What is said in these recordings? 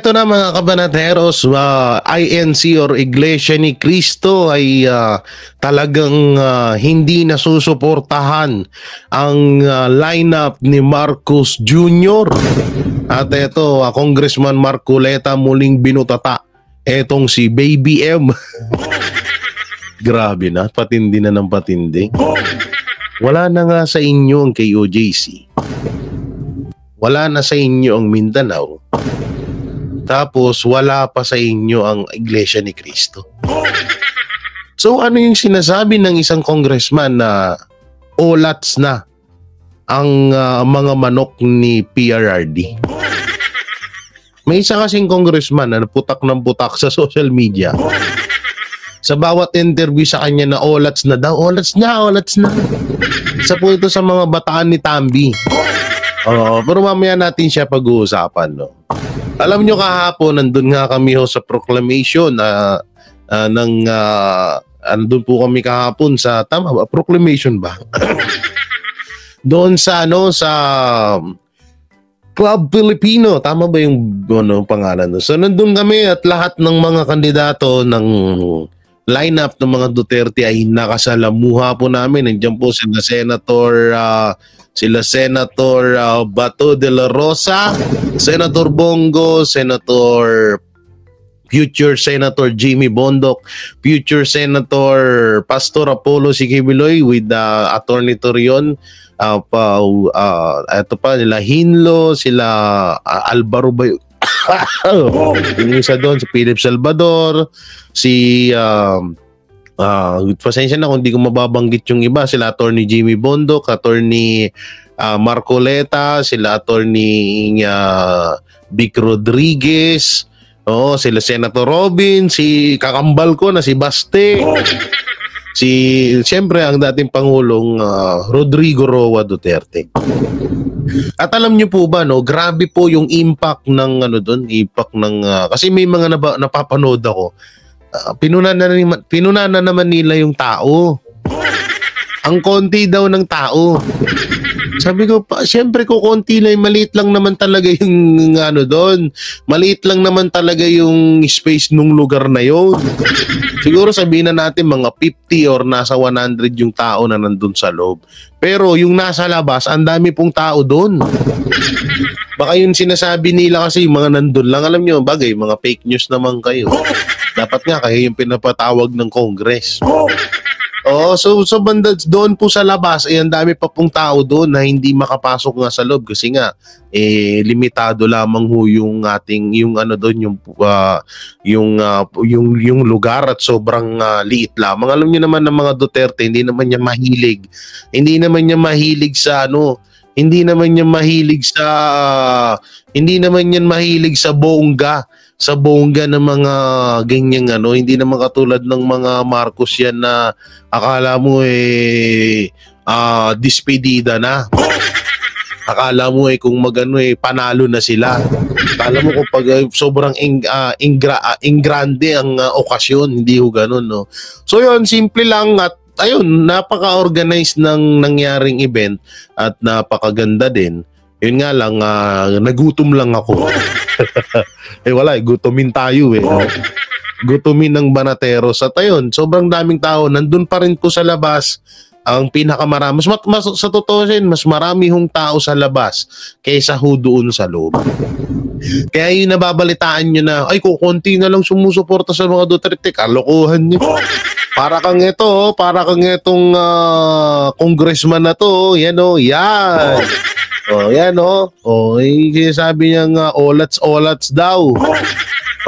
eto na mga kabanateros, INC or Iglesia ni Cristo ay talagang hindi nasusuportahan ang lineup ni Marcos Jr. At eto, Congressman Marcoleta muling binutata etong si Baby M. Grabe na, patindi na ng patindi. Wala na nga sa inyo ang KOJC. Wala na sa inyo ang Mindanao. Tapos wala pa sa inyo ang Iglesia ni Cristo. So ano yung sinasabi ng isang congressman na olats na ang mga manok ni PRRD? May isa kasing congressman na putak ng putak sa social media. Sa bawat interview sa kanya na olats na daw, olats na. Isa po ito sa mga bataan ni Tambi. Pero mamaya natin siya pag-uusapan, no? Alam nyo kahapon, nandun nga kami sa proclamation nandun po kami kahapon sa, tama ba? Proclamation ba? Doon sa sa Club Filipino, tama ba yung pangalan doon? So nandun kami at lahat ng mga kandidato ng lineup ng mga Duterte ay nakasalamuha po namin. Nandiyan po sila Senator Bato de la Rosa, Senator Bongo, future Senator Jimmy Bondoc, future Senator Pastor Apollo Siquibiloy with Attorney Torion, ito pa nila Hinlo, sila Alvaro Bayo, yung isa doon si Philip Salvador, si pasensya na kung di ko mababanggit yung iba, sila Attorney Jimmy Bondoc, Attorney Marcoleta, sila Attorney Vic Rodriguez, sila Senator Robin, si kakambal ko na si Baste, siyempre ang dating Pangulong Rodrigo Roa Duterte. At alam niyo po ba, grabe po yung impact ng kasi may mga napapanood ako. Pinunan na naman nila yung tao. Ang konti daw ng tao. Sabi ko, siyempre ko konti lang, maliit lang naman talaga yung doon. Maliit lang naman talaga yung space nung lugar na yon. Siguro sabihin na natin mga 50 or nasa 100 yung tao na nandun sa loob. Pero yung nasa labas, ang dami pong tao doon. Baka yung sinasabi nila kasi yung mga nandun lang, alam nyo, bagay, mga fake news naman kayo. Dapat nga kayo yung pinapatawag ng Congress. So banda doon po sa labas, ang dami pa pong tao doon na hindi makapasok nga sa loob kasi nga limitado lamang ho yung ating doon yung lugar at sobrang liit lamang. Alam niyo naman ng mga Duterte, hindi naman niya mahilig sa bongga ng mga ganyang hindi naman katulad ng mga Marcos yan na akala mo dispedida na. Akala mo kung panalo na sila. Akala mo kung pag sobrang ingrande ang okasyon, hindi ho ganun, no? So yun, simple lang at ayun, napaka-organized ng nangyaring event at napakaganda din. Yun nga lang, nagutom lang ako. Wala, gutumin tayo Gutumin ng Banateros. At ayun, sobrang daming tao. Nandun pa rin ko sa labas. Ang pinakamarami. Sa totoo mas marami hong tao sa labas kaysa ho doon sa loob. Kaya yung nababalitaan nyo na, ay kukunti na lang sumusuporta sa mga Duterte. Kalokohan nyo. Para kang itong congressman na to. Yan yan. Yan sabi niya olats daw.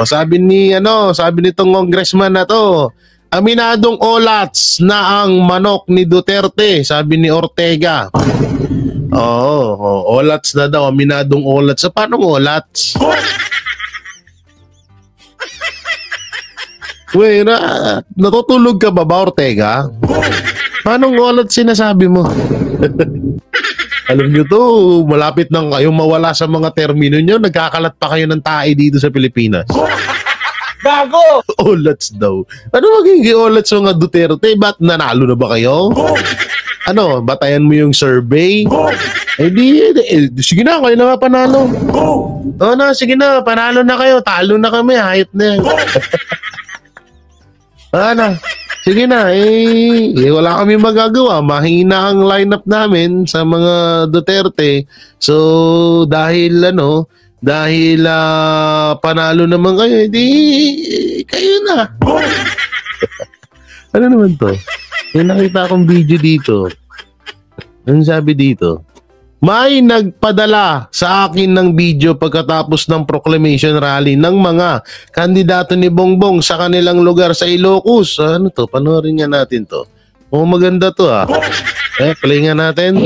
Sabi nitong congressman na to, aminadong olats na ang manok ni Duterte, sabi ni Ortega. Olats na daw, aminadong olats. So, paano olats? Natutulog ka ba, Ortega? Paano olats sinasabi mo? Alam nyo to, malapit nang kayong mawala sa mga termino nyo, nagkakalat pa kayo ng tae dito sa Pilipinas. Gago! Olats daw. Ano magiging olats mga Duterte? Ba't nanalo na ba kayo? ano, batayan mo yung survey. Sige na, kayo na nga panalo. Oo na, sige na, panalo na kayo. Talo na kami, hayop na yan. Ano, sige na, wala kami magagawa. Mahina ang lineup namin sa mga Duterte. So, dahil panalo naman kayo, kayo na. Ano naman to? Yung nakita akong video dito. Ano sabi dito? May nagpadala sa akin ng video pagkatapos ng proclamation rally ng mga kandidato ni Bongbong sa kanilang lugar sa Ilocos. Ano to? Panoorin nga natin to. Oh, maganda to ah. Play nga natin.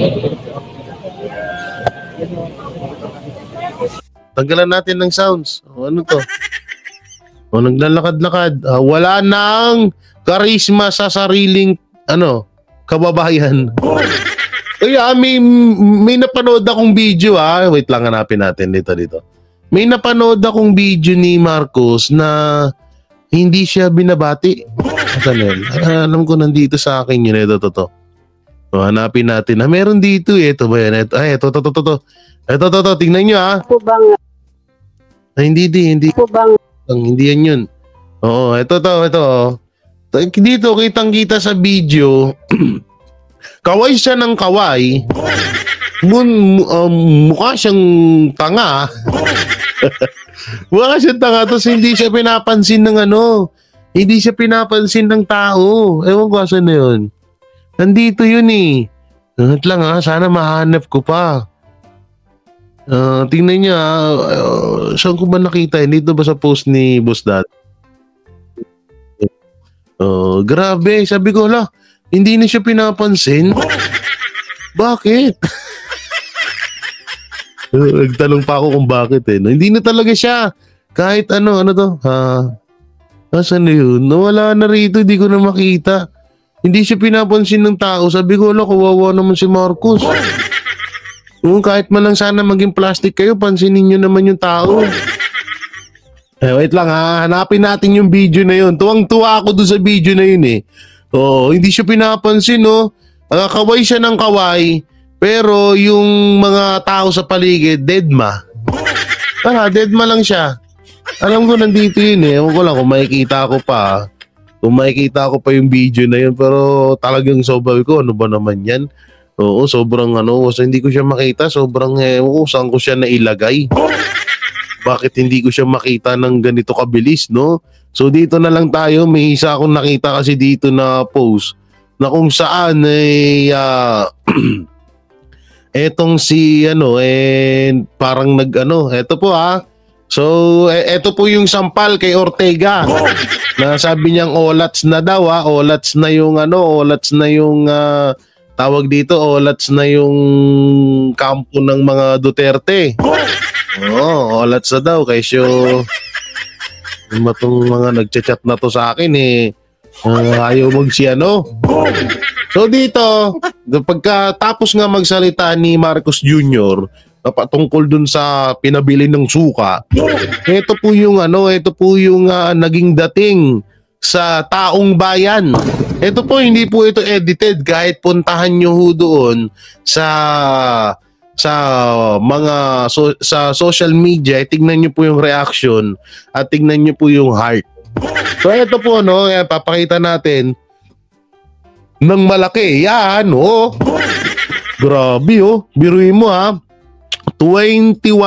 Tanggalan natin ng sounds. Ano to? Naglalakad-lakad. Wala nang karisma sa sariling kababayan. May napanood akong video Wait lang, hanapin natin dito. May napanood akong video ni Marcos na hindi siya binabati. Alam ko nandito sa akin yun. Ito. Hanapin natin. Meron dito Ito ba yan? Ito. Tingnan nyo hindi. Hindi yan yun. Oo, ito. Dito, kitang-kita sa video, kaway siya ng kaway, mukha siyang tanga. Mukha siyang tanga, tapos hindi siya pinapansin ng tao. Ewan ko saan na yun. Nandito yun Ganit lang sana mahanap ko pa. Tingnan niya, saan ko ba nakita? Dito ba sa post ni Boss Dad? Grabe, sabi ko, hindi na siya pinapansin. Bakit? Nagtanong pa ako kung bakit Hindi na talaga siya. Kahit ano to? Nasaan na yun? Nawala na rito, hindi ko na makita. Hindi siya pinapansin ng tao. Sabi ko, kawawa naman si Marcos. Kahit man lang sana maging plastic kayo, pansinin nyo naman yung tao. Wait lang hanapin natin yung video na yun. Tuwang-tuwa ako doon sa video na yun hindi siya pinapansin kaway siya ng kaway, pero yung mga tao sa paligid, deadma. Deadma lang siya. Alam ko nandito yun Ewan ko lang kung makikita ko pa. Kung makikita ko pa yung video na yun, pero talagang sobrang ko, ano ba naman yan? Oo, sobrang so hindi ko siya makita, sobrang saan ko siya nailagay. Bakit hindi ko siya makita ng ganito kabilis, no? So dito na lang tayo, may isa akong nakita kasi dito na post na kung saan etong si parang eto po So eto po yung sampal kay Ortega. Na sabi niyang olats na daw olats na yung tawag dito, olats na yung kampo ng mga Duterte. Olats na daw kaysyo itong mga nagchat-chat na to sa akin ayaw So dito, pagkatapos nga magsalita ni Marcos Jr. patungkol dun sa pinabili ng suka, ito po yung naging dating sa taong bayan. Ito po, hindi po ito edited, kahit puntahan nyo doon sa mga sa social media, tignan niyo po yung reaction at tignan niyo po yung heart. So ito po papakita natin ng malaki. Yan Grabe biruin mo 21k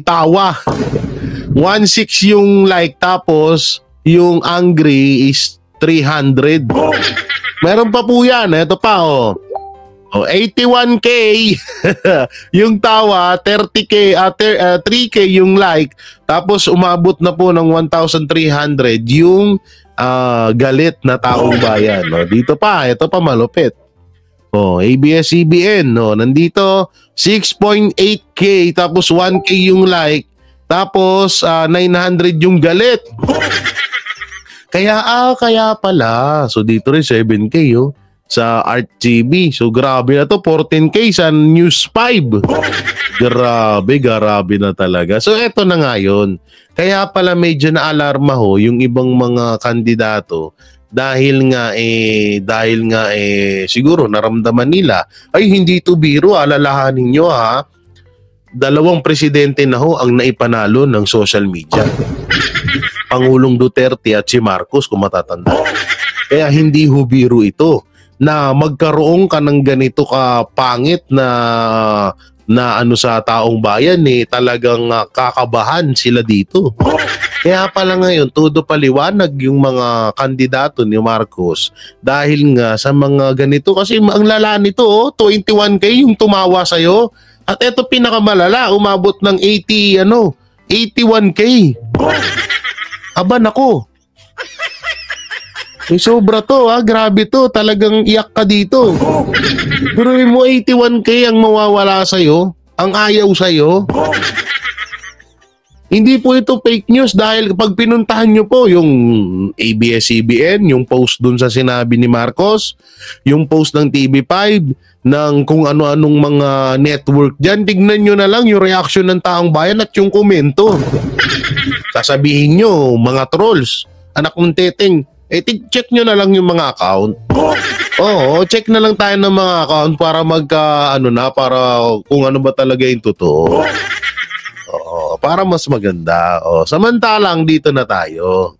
tawa. 1.6 yung like, tapos yung angry is 300. Meron pa po yan. Ito pa 81k yung tawa, 30k 3k yung like, tapos umabot na po ng 1,300 yung galit na taong bayan. Dito pa, ito pa malupit. ABS-CBN nandito 6.8k, tapos 1k yung like, tapos 900 yung galit. Kaya pala. So dito rin 7k sa Art TV. So grabe na to, 14k sa News 5. Grabe na talaga. So eto na nga yun. Kaya pala medyo na-alarma yung ibang mga kandidato dahil nga siguro naramdaman nila ay hindi to biro, alalahanin nyo ha. 2 presidente na ho ang naipanalo ng social media. Pangulong Duterte at si Marcos kung matatanda. Kaya hindi ho biro ito na magkaroon ka ng ganito ka pangit na ano sa taong bayan talagang kakabahan sila dito. Kaya pala ngayon todo paliwanag yung mga kandidato ni Marcos dahil nga sa mga ganito kasi ang lala nito 21K yung tumawa sa'yo at eto pinakamalala umabot ng 81K. Aba nako. Sobra to grabe to, talagang iyak ka dito. Pero mo 81K ang mawawala sa'yo, ang ayaw sa'yo. Hindi po ito fake news dahil pag pinuntahan nyo po yung ABS-CBN, yung post dun sa sinabi ni Marcos, yung post ng TV5, ng kung ano-anong mga network dyan, tignan nyo na lang yung reaction ng taong bayan at yung komento. Sasabihin nyo, mga trolls, anak mong teteng, check nyo na lang yung mga account. Oo, check na lang tayo ng mga account para para kung ano ba talaga yung totoo. Oo, para mas maganda. Samantalang dito na tayo.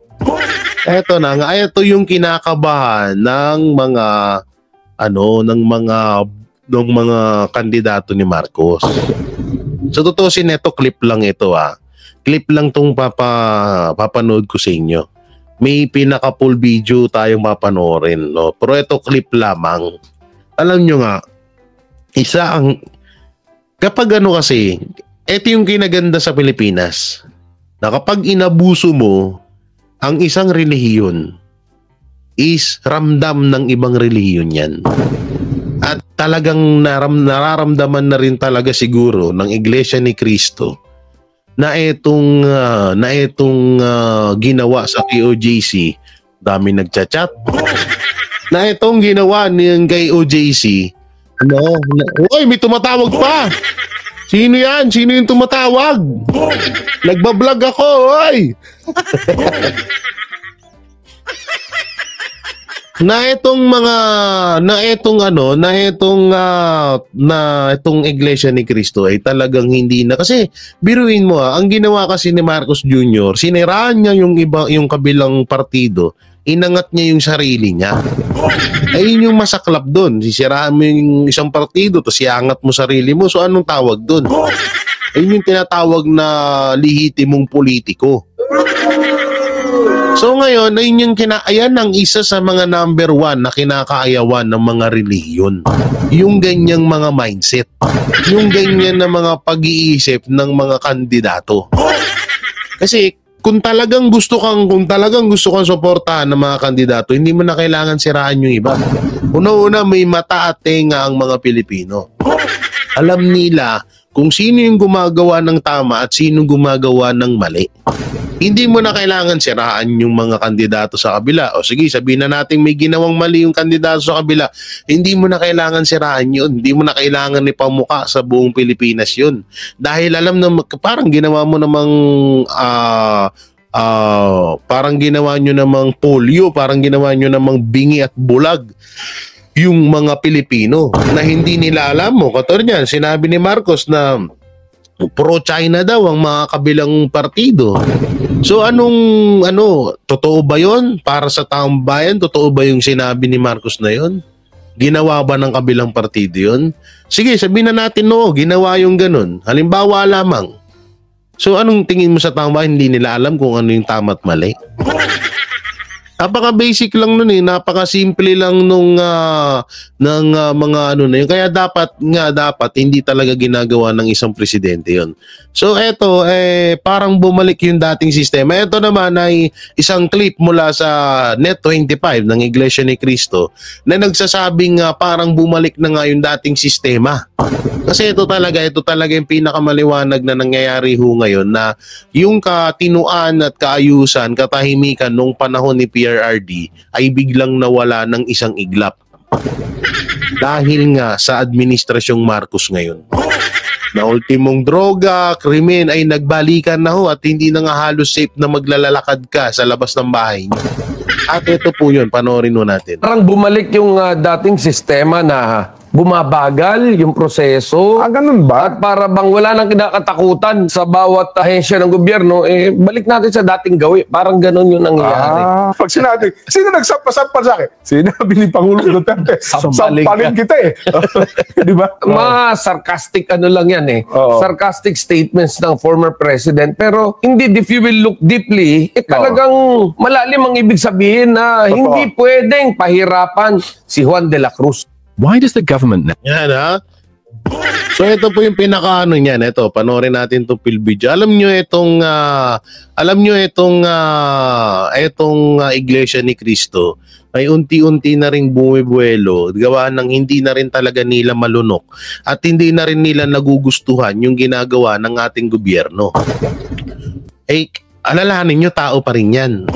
Eto na nga, ito yung kinakabahan ng mga kandidato ni Marcos. So tutusin ito, clip lang ito Clip lang tong papanood ko sa inyo. May pinaka full video tayong papanoorin, no? Pero ito clip lamang. Alam nyo nga, kapag kasi, ito yung kinaganda sa Pilipinas, na kapag inabuso mo ang isang relihiyon, is ramdam ng ibang relihiyon yan. At talagang nararamdaman na rin talaga siguro ng Iglesia ni Cristo na itong ginawa sa KOJC, dami nagchat-chat, na itong ginawa niyang kay OJC, uy, may tumatawag pa. Sino yan? Sino yung tumatawag? Nagbablog ako, oy! itong Iglesia ni Cristo ay talagang hindi na, kasi biruin mo ang ginawa kasi ni Marcos Jr., siniraan niya yung kabilang partido, inangat niya yung sarili niya. Ay yun yung masaklap doon. Sisiraan mo yung isang partido tapos iangat mo sarili mo. So anong tawag doon? Ayun yung tinatawag na lihitimong politiko. So ngayon, ayan ang isa sa mga number 1 na kinakaayawan ng mga relihiyon. Yung ganyang mga mindset. Yung ganyan na mga pag-iisip ng mga kandidato. Kasi kung talagang gusto kang suportahan ng mga kandidato, hindi mo na kailangan siraan yung iba. Una-una, may mata at tenga ang mga Pilipino. Alam nila kung sino yung gumagawa ng tama at sino gumagawa ng mali. Hindi mo na kailangan siraan yung mga kandidato sa kabila. O sige, sabihin na natin may ginawang mali yung kandidato sa kabila. Hindi mo na kailangan siraan yun. Hindi mo na kailangan ipamuka sa buong Pilipinas yun. Dahil alam na parang ginawa mo namang parang ginawa nyo namang polio, parang ginawa nyo namang bingi at bulag yung mga Pilipino na hindi nila alam mo. Katulad niyan, sinabi ni Marcos na pro-China daw ang mga kabilang partido. So totoo ba yun? Para sa taong bayan, totoo ba yung sinabi ni Marcos na yun? Ginawa ba ng kabilang partido yun? Sige, sabihin na natin ginawa yung ganun. Halimbawa lamang. So anong tingin mo sa taong bayan? Hindi nila alam kung ano yung tama at mali. Napaka-basic lang nun napaka-simple lang ng mga na yun. Kaya dapat hindi talaga ginagawa ng isang presidente yun. So eto, parang bumalik yung dating sistema. Ito naman ay isang clip mula sa Net25 ng Iglesia ni Cristo na nagsasabing parang bumalik na nga yung dating sistema. Kasi ito talaga yung pinakamaliwanag na nangyayari ngayon, na yung katinuan at kaayusan, katahimikan nung panahon ni PRRD ay biglang nawala ng isang iglap. Dahil nga sa administrasyong Marcos ngayon. Na ultimong droga, krimen ay nagbalikan na at hindi na nga halos safe na maglalakad ka sa labas ng bahay niyo. At ito po yun, panoorin mo natin. Parang bumalik yung dating sistema na bumabagal yung proseso. Ganun ba? At para bang wala nang kinakatakutan sa bawat ahensya ng gobyerno, balik natin sa dating gawin. Parang ganun yung nangyayari. Pag sinabi, sino nagsampa-sampa sa akin? Sinabi ni Pangulong Duterte, sampalin kita eh. Di ba? Sarcastic lang yan eh. Oo. Sarcastic statements ng former president. Pero hindi, if you will look deeply, talagang malalim ang ibig sabihin na hindi pwedeng pahirapan si Juan de la Cruz. Why does the government now? Yan ha. So ito po yung pinakaano niyan. Ito, panoorin natin itong film video. Alam nyo itong Iglesia ni Cristo ay unti-unti na ring bumibuelo, gawa ng hindi na rin talaga nila malunok at hindi na rin nila nagugustuhan yung ginagawa ng ating gobyerno. Alalahanin nyo, tao pa rin yan.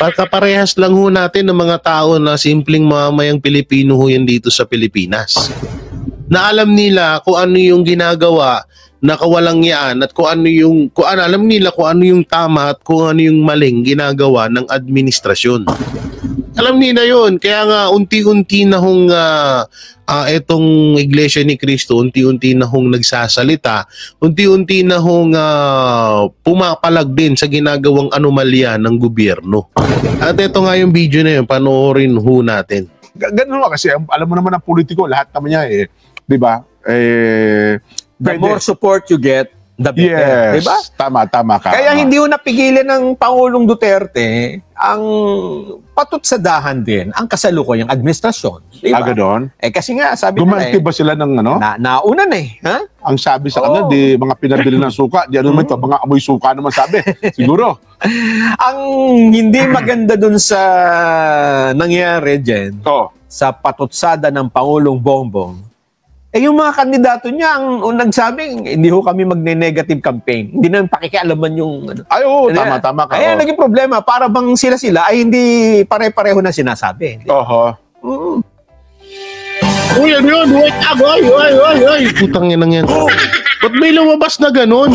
Pagkaparehas lang ho natin ng mga tao na simpleng mamamayang Pilipino ho yan dito sa Pilipinas. Na alam nila kung ano yung ginagawa na kawalang yaan at alam nila kung ano yung tama at kung ano yung maling ginagawa ng administrasyon. Alam nila yun. Kaya nga unti-unti na hong itong Iglesia ni Cristo, unti-unti na hong nagsasalita, unti-unti na hong pumapalag din sa ginagawang anomalya ng gobyerno. At ito nga yung video na yun, panoorin ho natin. Ganun kasi, alam mo naman ang politiko, lahat naman niya di ba? The more support you get, the better. Yes, diba? Tama ka. Kaya hindi ho napigilan ng Pangulong Duterte ang patutsadahan din ang kasalukuyang administrasyon. Diba? Ganon? Kasi nga, sabi Gumanti ba sila ng ano? Nauna na Ha? Ang sabi sa kanila, di mga pinabili ng suka, di ano naman ito, mga amoy suka naman sabi. Siguro. Ang hindi maganda dun sa nangyari dyan, sa patutsada ng Pangulong Bongbong, yung mga kandidato niya ang nagsabing, hindi ho kami magne-negative campaign. Hindi namin pakikialaman yung... tama ka. Kaya naging problema, para bang sila ay hindi pare-pareho na sinasabi. Uy, ano yun? Uy. Putang yan lang yan. Ba't may lumabas na ganun?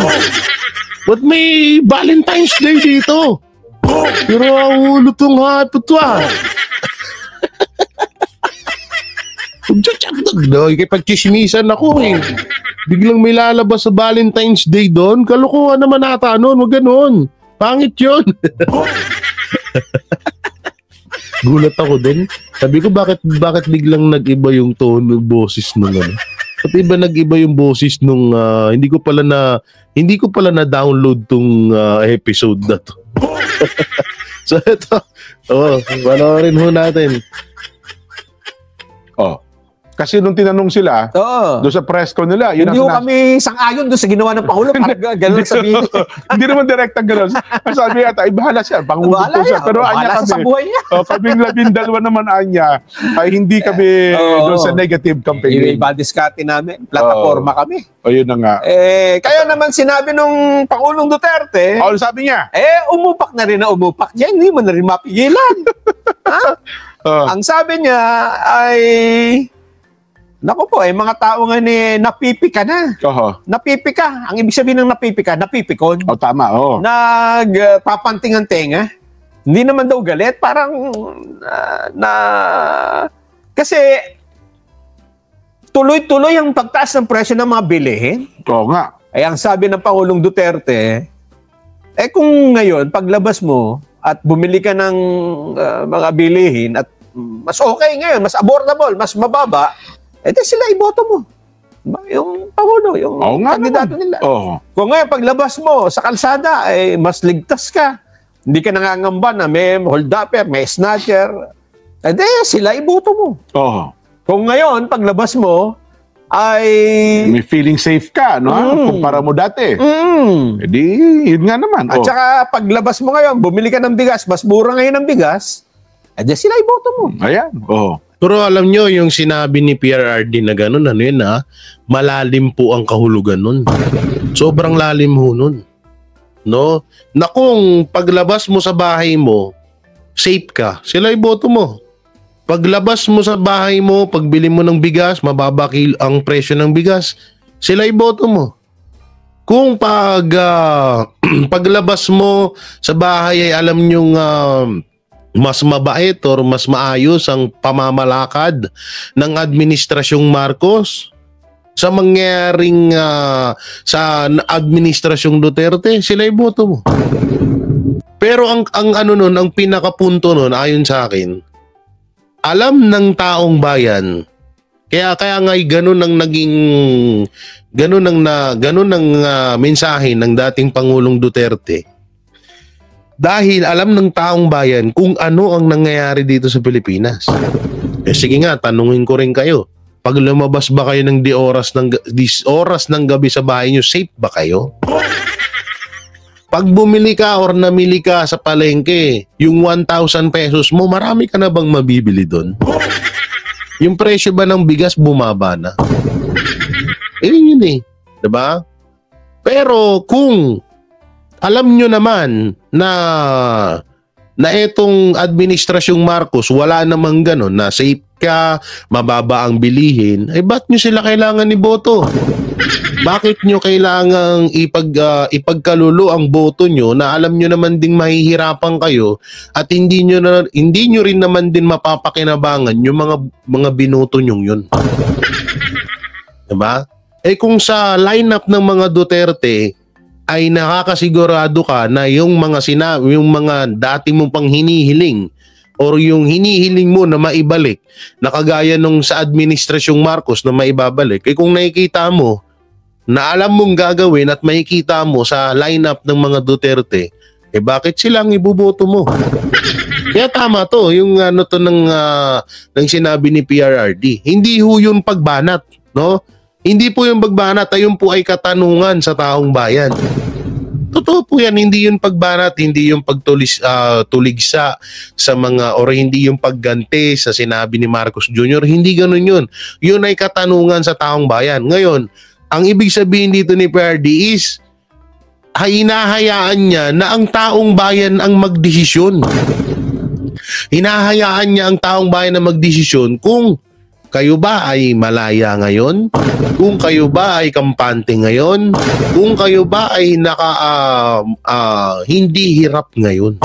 Ba't may Valentine's Day dito? Pero ang ulo tong hapot to Pagchismisan ako Biglang may lalabas sa Valentine's Day doon. Kalukuhan naman ata noon. Wag ganun. Pangit yun. Gulat ako din. Sabi ko bakit biglang nag-iba yung tono ng boses nung At iba nag-iba yung boses nung hindi ko pala na download tong episode na to. So ito. Panoorin ho natin. Kasi nung tinanong sila, doon sa press con nila, yun hindi kami sang-ayon doon sa ginawa ng Pangulo. Gano'n sabihin. Hindi naman direktang gano'n. Sabi ata, bahala siya. Pangulo po siya. Pero anya kami. Sa buhay niya. Kaming 12 naman anya. Ay hindi kami doon sa negative campaign. Yung ibadiskarte namin. Plataforma kami. Yun na nga. Kaya naman sinabi nung Pangulong Duterte, sabi niya? umupak na rin na umupak niya. Hindi mo na rin mapigilan. Ang sabi niya ay... Naku po, mga tao nga napipika na. Napipika. Ang ibig sabihin ng napipika, napipikon. Tama, Nagpapanting ang tenga. Hindi naman daw galit. Parang, kasi, tuloy-tuloy ang pagtaas ng presyo ng mga bilihin. Oo nga. Ang sabi ng Pangulong Duterte, kung ngayon, paglabas mo at bumili ka ng mga bilihin at mas okay ngayon, mas affordable, mas mababa, sila iboto mo. Yung Pangulo, yung kandidato nila. Kung ngayon, paglabas mo sa kalsada, mas ligtas ka. Hindi ka nangangamba na may hold-upper, may snatcher. Sila iboto mo. Kung ngayon, paglabas mo, may feeling safe ka, no? Kumpara mo dati. Yun nga naman. At saka, paglabas mo ngayon, bumili ka ng bigas, mas mura ngayon ng bigas, sila iboto mo. Ayan. Pero alam nyo, yung sinabi ni PRRD na gano'n, malalim po ang kahulugan nun. Sobrang lalim ho nun. No? Na kung paglabas mo sa bahay mo, safe ka, sila iboto mo. Paglabas mo sa bahay mo, pagbili mo ng bigas, mababa ang presyo ng bigas, sila iboto mo. Kung paglabas mo sa bahay ay alam nyong mas mabait or mas maayos ang pamamalakad ng administrasyong Marcos sa mangyaring sa administrasyong Duterte, sila iboto mo. Pero ang ano nun, ang pinakapunto nun ayon sa akin, alam ng taong bayan, kaya nga ganun ang naging ganun ang mensahe ng dating Pangulong Duterte. Dahil alam ng taong bayan kung ano ang nangyayari dito sa Pilipinas. Sige nga, tanungin ko rin kayo. Pag lumabas ba kayo ng di oras ng gabi sa bahay nyo, safe ba kayo? Pag bumili ka or namili ka sa palengke, yung 1,000 pesos mo, marami ka na bang mabibili doon? Yung presyo ba ng bigas bumaba na? Yun eh. Diba? Pero kung alam nyo naman na etong administrasyong Marcos wala namang ganon, na safe ka, mababa ang bilihin, ay ba't nyo sila kailangan iboto? Bakit nyo kailangang ipagkalulo ang boto nyo na alam nyo naman ding mahihirapan kayo at hindi nyo rin naman din mapapakinabangan yung mga binoto nyong yun? Diba? Eh kung sa lineup ng mga Duterte ay nakakasigurado ka na yung mga dati mo pang hinihiling or yung hinihiling mo na maibalik na kagaya nung sa administrasyong Marcos na maibabalik, eh kung nakikita mo na alam mong gagawin at makikita mo sa lineup ng mga Duterte, eh bakit silang ibuboto mo? Kaya tama to, yung ng sinabi ni PRRD. Hindi ho yung pagbanat, no? Hindi po yung pagbanat, ayun po ay katanungan sa taong bayan. Totoo po yan, hindi yung pagbanat, hindi yung pagtuligsa sa mga, or hindi yung pagganti sa sinabi ni Marcos Jr. Hindi ganun yun. Yun ay katanungan sa taong bayan. Ngayon, ang ibig sabihin dito ni PRD is, hinahayaan niya na ang taong bayan ang magdesisyon. Hinahayaan niya ang taong bayan na magdesisyon kung kayo ba ay malaya ngayon? Kung kayo ba ay kampante ngayon? Kung kayo ba ay hindi hirap ngayon?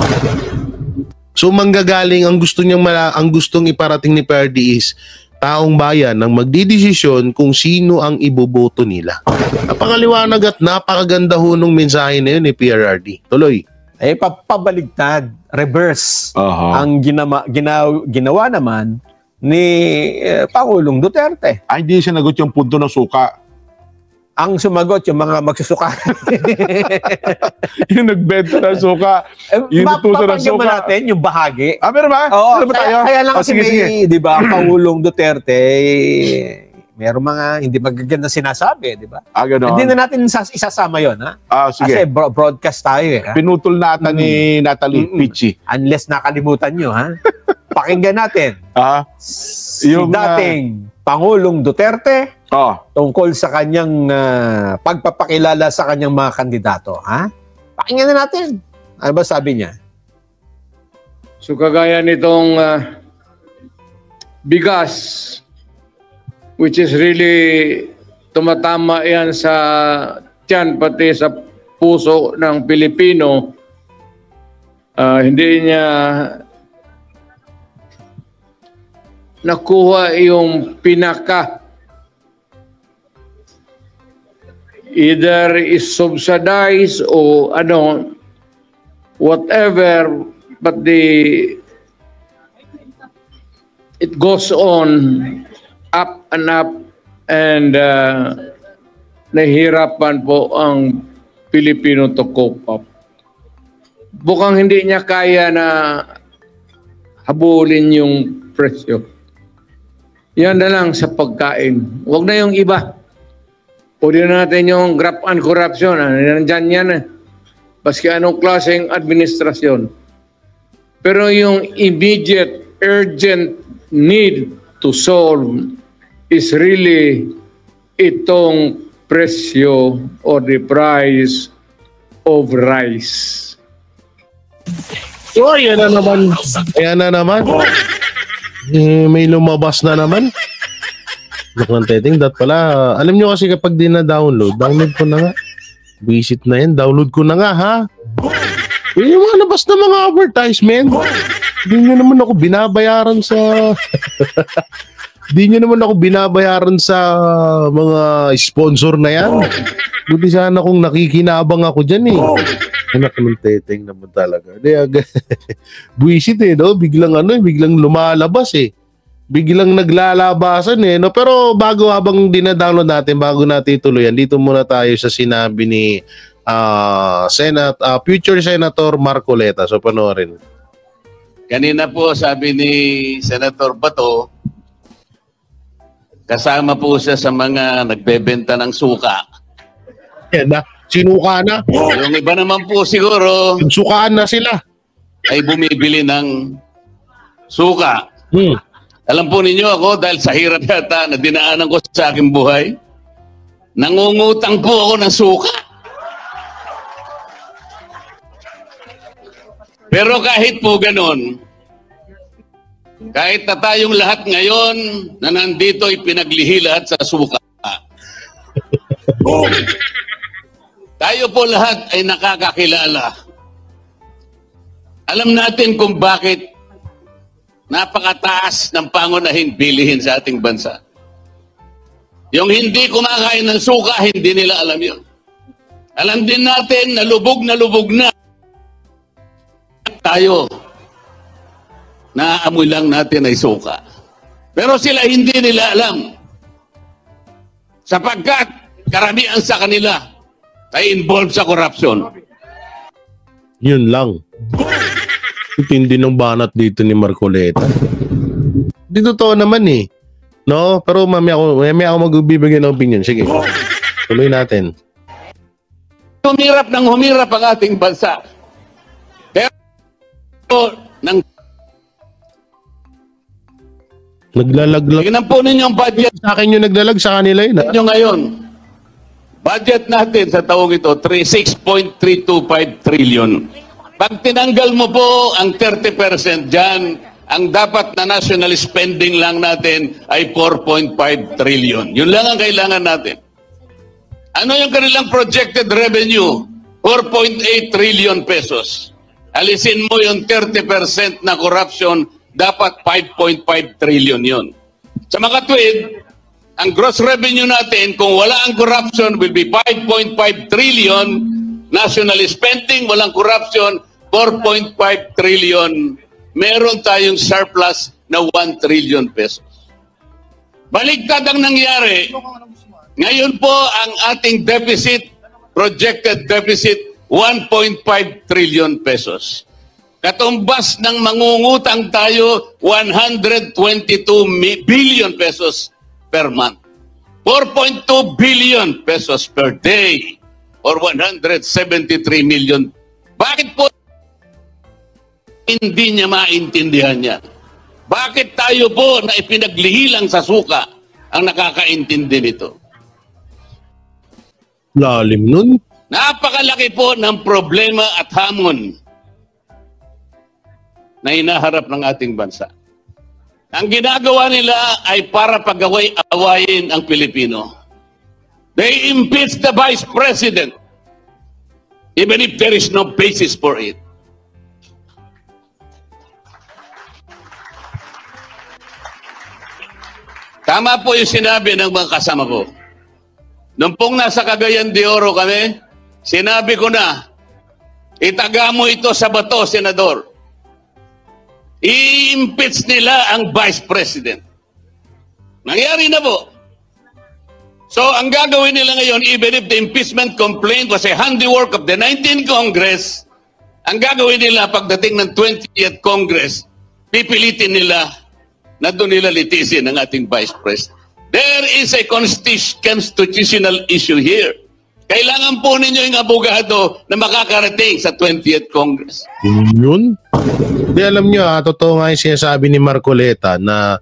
So manggagaling ang gustong iparating ni PRD is taong bayan ang magdidesisyon kung sino ang iboboto nila. Napakaliwanag at napakaganda ho nung mensahe na yun ni PRRD. Tuloy. Eh pabaligtad, reverse. Ang ginawa naman ni Pangulong Duterte. Ay, hindi sinagot yung punto ng suka. Ang sumagot yung mga magsusuka. Yung nagbenta ng suka. Yung natuso ng suka. Natin yung bahagi. Meron ba? Oo, meron ba tayo? Kaya lang kasi may, di ba, Pangulong Duterte, meron mga hindi magaganda sinasabi, di ba? Ganoon. Hindi na natin isasama yun, ha? Sige. Kasi broadcast tayo, eh. Ha? Pinutol nata ni Natalie Pichi. Unless nakalimutan nyo, ha? Pakinggan natin. Yung dating Pangulong Duterte tungkol sa kanyang pagpapakilala sa kanyang mga kandidato. Ha? Pakinggan na natin. Ano ba sabi niya? So kagaya nitong bigas, which is really tumatama yan sa tiyan pati sa puso ng Pilipino, hindi niya nakuha yung pinaka, either is subsidized o whatever, but it goes on up and nahihirapan po ang Pilipino to cope up. Bukang hindi niya kaya na habulin yung presyo. Yan na lang sa pagkain. Huwag na yung iba. Pwede na natin yung graft and corruption. Nandyan yan eh. Baski anong klaseng administrasyon. Pero yung immediate, urgent need to solve is really itong presyo or the price of rice. So, yan na naman. Yan na naman. May lumabas na naman. Look ng teteng, that pala. Alam nyo kasi kapag download ko na nga. Visit na yan, download ko na nga, ha? Yung mga labas na mga advertisement. Di nyo naman ako binabayaran sa... Di nyo naman ako binabayaran sa mga sponsor na yan. Buti sana kung nakikinabang ako dyan eh. Anak ng teteng naman talaga. Buisit eh, no? Biglang lumalabas eh. Biglang naglalabasan eh, no? Pero habang dinadownload natin, bago natin ituloy yan, dito muna tayo sa sinabi ni future Senator Marcoleta. So panoorin. Kanina po sabi ni Senator Bato, kasama po siya sa mga nagbebenta ng suka. Yan na, sinuka na. Yung iba naman po siguro Sukaan na sila. ay bumibili ng suka. Hmm. Alam po ninyo ako, dahil sa hirap yata na dinaanan ko sa aking buhay, nangungutang po ako ng suka. Pero kahit po ganon, kahit na tayong lahat ngayon na nandito ay pinaglihi lahat sa suka, tayo po lahat ay nakakakilala. Alam natin kung bakit napakataas ng pangunahing bilihin sa ating bansa. Yung hindi kumakain ng suka, hindi nila alam yun. Alam din natin na lubog na tayo. Naamoy lang natin ay suka. Pero sila hindi nila alam. Sapagkat karamihan sa kanila ay involved sa corruption. Yun lang. Tindi ng banat dito ni Marcoleta. Di totoo naman eh. No? Pero mamaya ako magbibigay ng opinion. Sige. Tuloy natin. Humirap ang ating bansa. Pero Naglalaglag. tingnan po ninyo ang budget Sa akin yung naglalag, sa kanila yun. nyo ngayon. Budget natin sa taong ito, 6.325 trillion. Pag tinanggal mo po ang 30% dyan, ang dapat na national spending lang natin ay 4.5 trillion. Yun lang ang kailangan natin. Ano yung kanilang projected revenue? 4.8 trillion pesos. Alisin mo yung 30% na corruption, dapat 5.5 trillion yun. Sa mga tuwid, ang gross revenue natin, kung wala ang corruption, will be 5.5 trillion. National spending, walang corruption, 4.5 trillion. Meron tayong surplus na 1 trillion pesos. Baligtad ang nangyari. Ngayon po, ang ating deficit, projected deficit, 1.5 trillion pesos. Katumbas ng mangungutang tayo, 122 billion pesos per month. 4.2 billion pesos per day or 173 million. Bakit po hindi niya maintindihan yan? Bakit tayo po na ipinaglihilang sa suka ang nakakaintindi nito? Lalim nun. Napakalaki po ng problema at hamon na hinaharap ng ating bansa. Ang ginagawa nila ay para pag-awayin ang Pilipino. They impeach the Vice President even if there is no basis for it. Tama po yung sinabi ng mga kasama ko. Nung pong nasa Cagayan de Oro kami, sinabi ko na, itaga mo ito sa bato, Senador. I-impeach nila ang Vice President. Nangyari na po. So, ang gagawin nila ngayon, even if the impeachment complaint was a handiwork of the 19th Congress, ang gagawin nila pagdating ng 20th Congress, pipilitin nila na doon nila litisin ang ating Vice President. There is a constitutional issue here. Kailangan po ninyo yung abogado na makakarating sa 20th Congress. Yun? Di alam nyo, totoo nga yung sinasabi ni Marcoleta na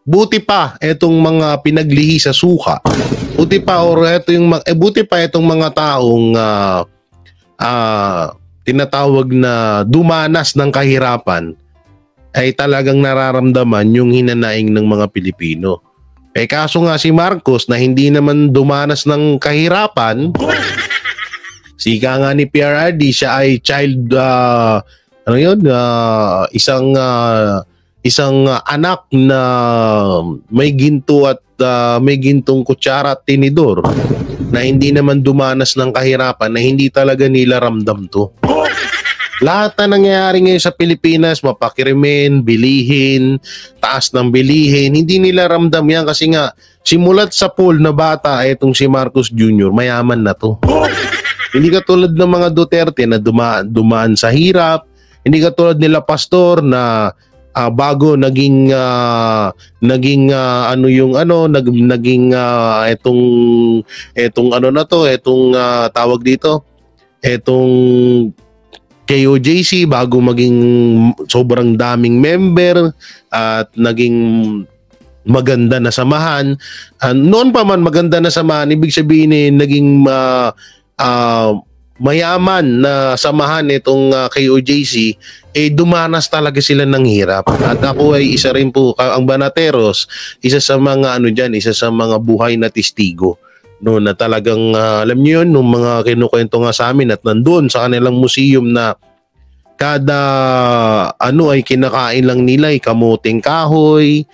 buti pa itong mga pinaglihi sa suka. Buti pa itong mga taong tinatawag na dumanas ng kahirapan ay talagang nararamdaman yung hinanaing ng mga Pilipino. Kaso nga si Marcos na hindi naman dumanas ng kahirapan, sika nga ni PRRD, siya ay child ano yun, isang anak na may ginto at may gintong kutsara at tinidor na hindi naman dumanas ng kahirapan, na hindi talaga nila ramdam to. Lahat na nangyayari ngayon sa Pilipinas, mapakirimen, bilihin, taas ng bilihin, hindi nila ramdam yan kasi nga simulat sa pool na bata, itong si Marcos Jr., mayaman na to. Hindi katulad ng mga Duterte na dumaan sa hirap, hindi katulad nila Pastor na bago naging tawag dito, etong KOJC, bago maging sobrang daming member at naging maganda na samahan. Noon pa man maganda na samahan, ibig sabihin naging mayaman na samahan itong KOJC, dumanas talaga sila ng hirap. At ako ay isa rin po, ang Banateros, isa sa mga isa sa mga buhay na testigo. No, na talagang alam niyo yun, nung mga kinukwento nga sa amin at nandoon sa kanilang museum na kada ay kinakain lang nila kamuting kahoy,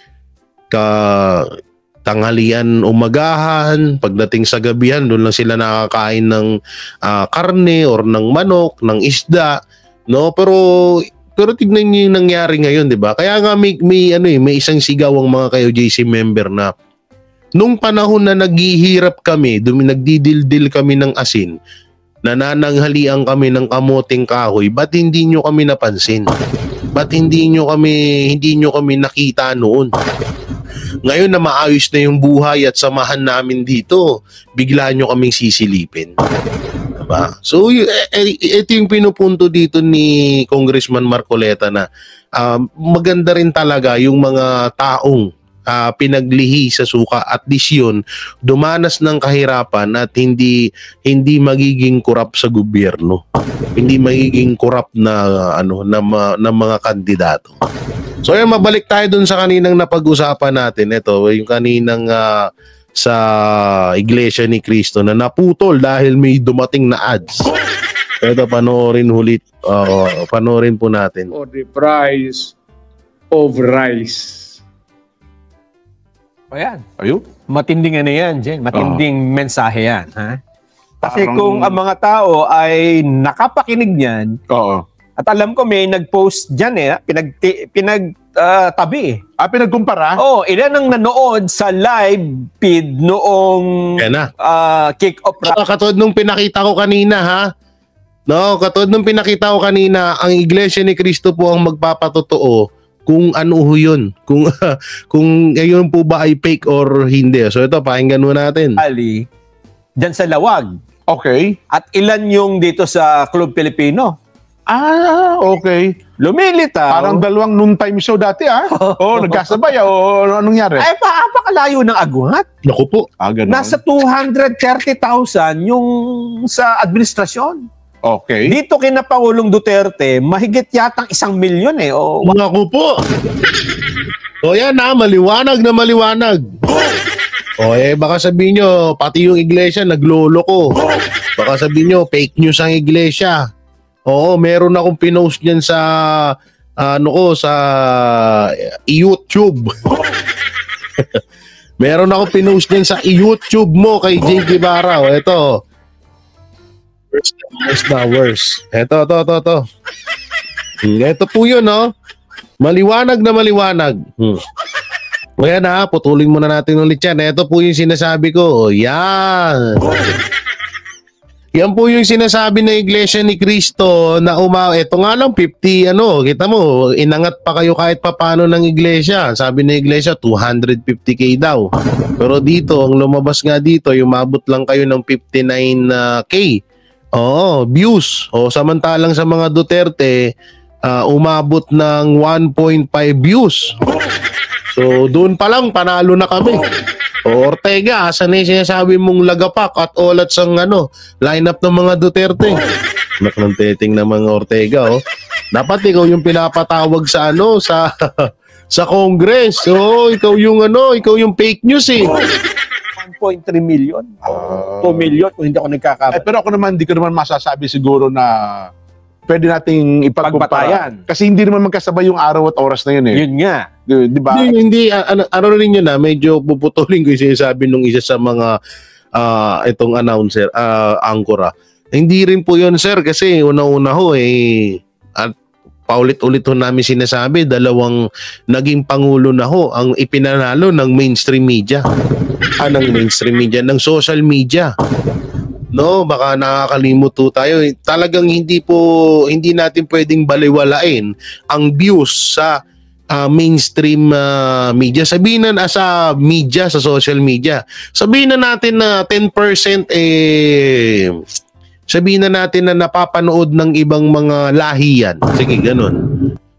tanghalian, umagahan, pagdating sa gabihan doon lang sila nakakain ng karne or ng manok, ng isda, no? Pero tignan niyo yung nangyari ngayon, 'di ba? Kaya nga may isang sigaw ang mga KOJC member na nung panahon na naghihirap kami, nagdidildil kami ng asin, nanananghalian kami ng kamuting kahoy, ba't hindi nyo kami napansin? Ba't hindi nyo kami nakita noon? Ngayon na maayos na yung buhay at samahan namin dito, bigla nyo kaming sisilipin. Diba? So, ito yung pinupunto dito ni Congressman Marcoleta na maganda rin talaga yung mga taong pinaglihi sa suka, at least yun, dumanas ng kahirapan at hindi magiging korap sa gobyerno, hindi magiging korap na mga kandidato. So yan, mabalik tayo dun sa kaninang napag-usapan natin. Ito yung kaninang sa Iglesia ni Cristo na naputol dahil may dumating na ads. Ito, panoorin po natin. For the price of rice. Ayan. Ayun. Matinding yan, Jen. Matinding mensahe yan. Ha? Kasi kung ang mga tao ay nakapakinig niyan, at alam ko may nag-post dyan pinagtabi. Pinagkumpara? Oo, ilan ang nanood sa live feed noong kick-off. Katulad nung pinakita ko kanina, ha? No, katulad nung pinakita ko kanina, ang Iglesia ni Cristo po ang magpapatotoo kung ano ho yun, kung yun po ba ay fake or hindi. So ito, pakinggan mo natin. Ali, dyan sa Lawag. Okay. At ilan yung dito sa Club Pilipino. Okay. Lumilitaw. Parang dalawang noontime show dati, nagkasabay, anong nangyari? Ay, pakalayo ng agwat. Naku po. Ganun. Nasa 230,000 yung sa administrasyon. Okay. Dito kina Pangulong Duterte, mahigit yatang 1 milyon Naku po. O yan maliwanag na maliwanag. Baka sabihin nyo, pati yung iglesia naglolo ko. Baka sabihin nyo, fake news ang iglesia. Oo, meron akong pinost niyan sa sa YouTube. Meron akong pinost niyan sa YouTube mo kay Jake Ibarra. Ito. Worst. Ito. Ito po yun, no? Maliwanag na maliwanag. Kaya putulin muna natin ulit yan. Ito po yung sinasabi ko. Yan. Yan po yung sinasabi ng Iglesia ni Cristo na ito nga lang 50 kita mo, inangat pa kayo kahit papano ng iglesia. Sabi ng iglesia 250k daw. Pero dito, ang lumabas nga dito, yung mabot lang kayo ng 59k. Views. Samantalang sa mga Duterte, umabot ng 1.5 views. So, doon pa lang, panalo na kami. Ortega, asan na yung sinasabi mong lagapak at olat sang lineup ng mga Duterte? Anak ng teting ng mga Ortega, Dapat ikaw yung pinapatawag sa sa Congress. Ikaw yung fake news 1.3 million. 2 million kung hindi ako nagkakamali. Pero ako naman, hindi ko naman masasabi siguro na pwede nating ipagkumpara. Pagpatayan. Kasi hindi naman magkasabay yung araw at oras na yun eh. Yun nga. Di ba? Hindi, ano rin yun medyo puputulin ko yung sinasabi nung isa sa mga itong announcer, anchor. Hindi rin po yun, sir, kasi una-una ho at paulit-ulit ho namin sinasabi, dalawang naging pangulo na ho ang ipinanalo ng mainstream media. Ng social media. No, baka nakakalimot po tayo. Talagang hindi natin pwedeng baliwalain ang views sa mainstream media. Sabihin na sa media, sa social media. Sabihin na natin na 10% sabihin na natin na napapanood ng ibang mga lahi yan. Sige, ganun.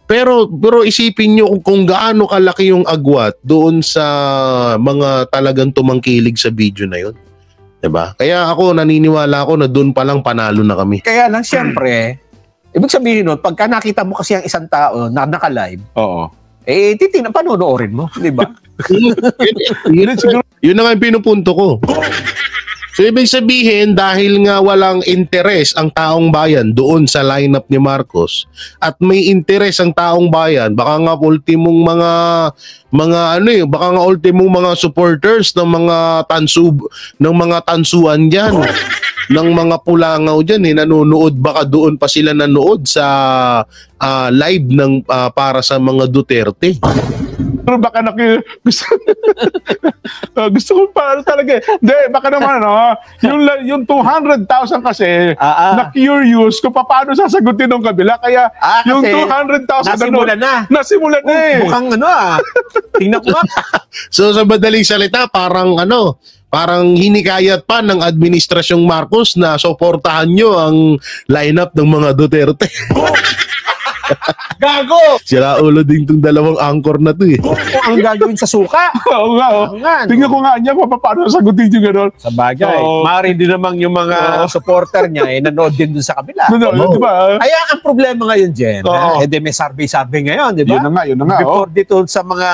Pero isipin nyo kung gaano kalaki yung agwat doon sa mga talagang tumangkilig sa video na yun. Diba? Kaya ako naniniwala ako na doon pa lang panalo na kami. Kaya lang siyempre, ibig sabihin nun, pagka nakita mo kasi ang isang tao na naka-live, Oo. panonoorin mo, di ba? Yun na nga yung pinupunto ko. So ibig sabihin, dahil nga walang interes ang taong bayan doon sa lineup ni Marcos at may interes ang taong bayan, baka nga ultimong baka nga ultimong mga supporters ng mga tansuan diyan, ng mga pulangaw diyan nanonood, baka doon pa sila nanood sa live ng para sa mga Duterte. Pero baka gusto ko pa talaga. Hindi, baka naman yung 200,000 kasi na curious kung paano sasagutin ng kabila. Kaya yung 200,000 nasimulan na eh. Mukhang tingnan ko nga. So sa madaling salita, parang hinikayat pa ng Administrasyong Marcos na suportahan nyo ang lineup ng mga Duterte. Gago! Sira ulo din itong dalawang anchor na to eh. Ang gagawin sa suka. Oo nga. Tingnan ko nga niya paano sagutin yung gano'n. Sa bagay. Maaari din namang yung mga supporter niya nanood din dun sa kabila. Diba? Kaya ang problema ngayon, Jen, may survey ngayon, di ba? Yun na nga. Before dito sa mga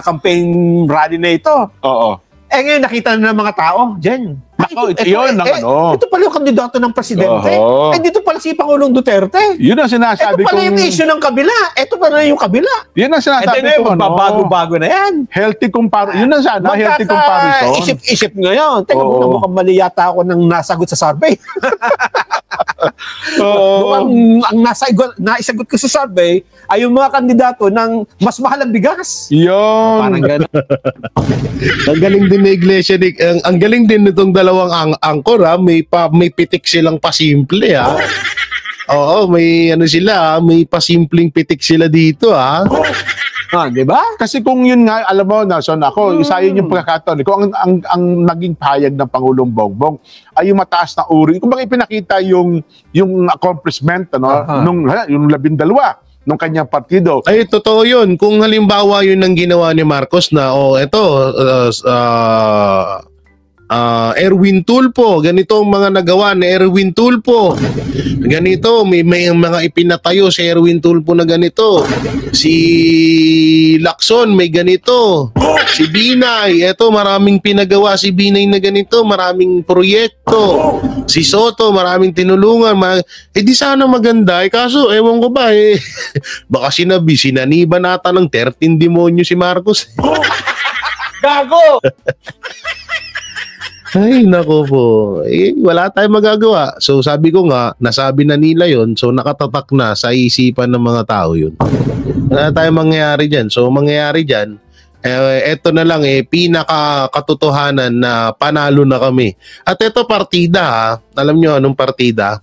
campaign rally na ito. Oo. Ngayon nakita na ng mga tao, Jen. Ito pala yung kandidato ng presidente. Dito pala si Pangulong Duterte. Yun ang sinasabi ko. Ito pala yung issue ng kabila. Ito pala yung kabila. Yun ang sinasabi ko. Magbabago-bago na yan. Healthy comparison. Yun ang sana, healthy comparison. Isip ngayon. Teka muna, mukhang mali yata ako nang nasagot sa survey. Ang naisagot ko sa survey ay yung mga kandidato ng mas mahal ang bigas. Yun. Parang gano'n. Ang galing din na iglesia, ang galing din nitong dalawang angkor may pitik silang pasimple Oo, may may pasimpleng pitik sila dito Di ba? Kasi kung yun nga, alam mo, Nason, ako, isa yun yung pagkakataon. Kung ang naging payag ng Pangulong Bongbong ay yung mataas na uri. Kung bakit ipinakita yung accomplishment, yung 12 nung kanyang partido. Ay, totoo yun. Kung halimbawa yun ang ginawa ni Marcos na, Erwin Tulfo, ganito ang mga nagawa ni Erwin Tulfo. Ganito, may mga ipinatayo si Erwin Tulfo na ganito. Si Lacson may ganito. Si Binay, maraming pinagawa si Binay na ganito, maraming proyekto. Si Soto, maraming tinulungan. Di sana maganda. Kaso, ewan ko ba baka sinaniban nata ng 13 demonyo si Marcos. Gago! Ay, nako po. Wala tayong magagawa. So, sabi ko nga, nasabi na nila yon, so nakatatak na sa isipan ng mga tao yun. Wala tayong mangyayari dyan. So, mangyayari dyan, eto na lang pinaka-katotohanan na panalo na kami. At eto partida, alam nyo anong partida?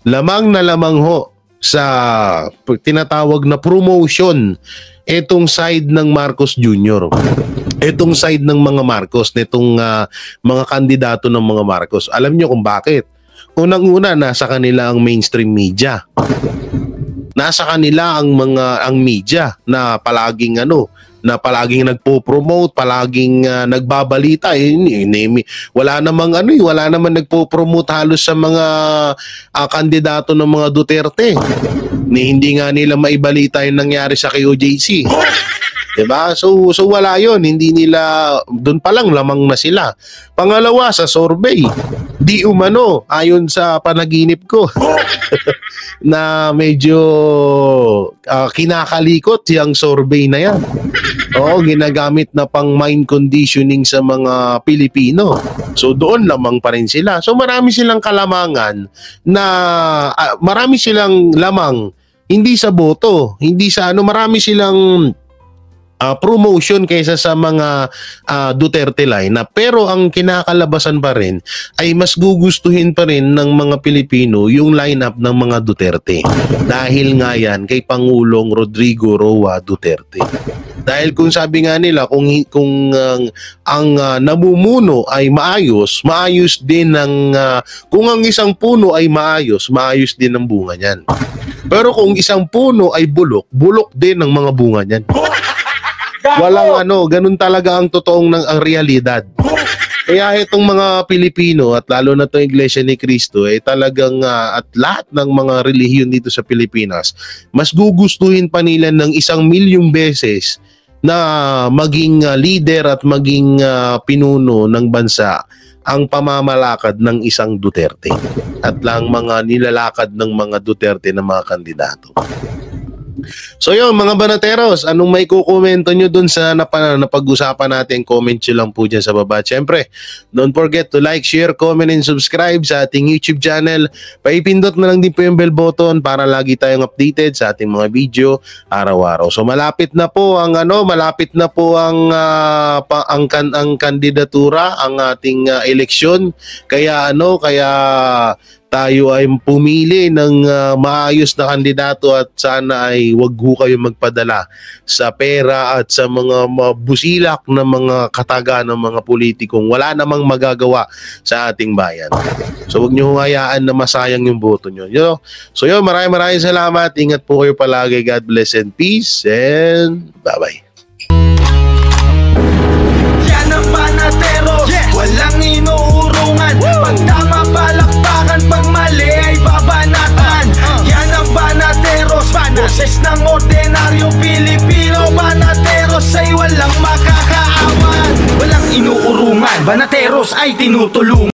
Lamang na lamang ho sa tinatawag na promotion etong side ng Marcos Jr. Etong side ng mga Marcos, nitong mga kandidato ng mga Marcos. Alam nyo kung bakit? Unang-una, nasa kanila ang mainstream media. Nasa kanila ang media na palaging nagpo-promote, palaging nagbabalita. Wala namang nagpo-promote halos sa mga kandidato ng mga Duterte. Hindi nga nila maibalita yung nangyari sa KOJC. Diba? So wala yon, hindi nila, doon pa lang lamang na sila. Pangalawa, sa survey, di umano, ayon sa panaginip ko, na medyo kinakalikot yung survey na yan. Oo, ginagamit na pang mind conditioning sa mga Pilipino. So doon lamang pa rin sila. So marami silang kalamangan na, marami silang lamang, hindi sa boto, hindi sa ano, marami silang promotion kaysa sa mga Duterte line na, pero ang kinakalabasan pa rin ay mas gugustuhin pa rin ng mga Pilipino yung lineup ng mga Duterte dahil nga yan kay Pangulong Rodrigo Roa Duterte. Dahil kung sabi nga nila, kung ang namumuno ay maayos din ng kung ang isang puno ay maayos din ang bunga niyan. Pero kung isang puno ay bulok din ang mga bunga niyan. Walang ano, ganun talaga ang totoong ang realidad. Kaya itong mga Pilipino at lalo na itong Iglesia ni Cristo ay talagang at lahat ng mga relihiyon dito sa Pilipinas, mas gugustuhin pa nila ng 1,000,000 beses na maging leader at maging pinuno ng bansa ang pamamalakad ng isang Duterte at lang mga nilalakad ng mga Duterte na mga kandidato. So yun, mga banateros, anong may kukomento nyo dun sa napag-usapan natin? Comment nyo lang po dyan sa baba. Siyempre, don't forget to like, share, comment, and subscribe sa ating YouTube channel. Paipindot na lang din po yung bell button para lagi tayong updated sa ating mga video araw-araw. So malapit na po ang kandidatura, ang ating eleksyon. Kaya tayo ay pumili ng maayos na kandidato at sana ay wag ho kayo magpadala sa pera at sa mga busilak na mga kataga ng mga politikong wala namang magagawa sa ating bayan. So wag niyo hayaan na masayang yung boto niyo. So yun, maraming salamat. Ingat po kayo palagi. God bless and peace and bye-bye. Yan ang Banateros, walang inuurungan. Pag tama palakpakan, pag mali ay babanatan. Yan ang Banateros, boses ng ordinaryong Pilipino. Banateros ay walang makakaawan, walang inuurungan. Banateros ay tinutulungan.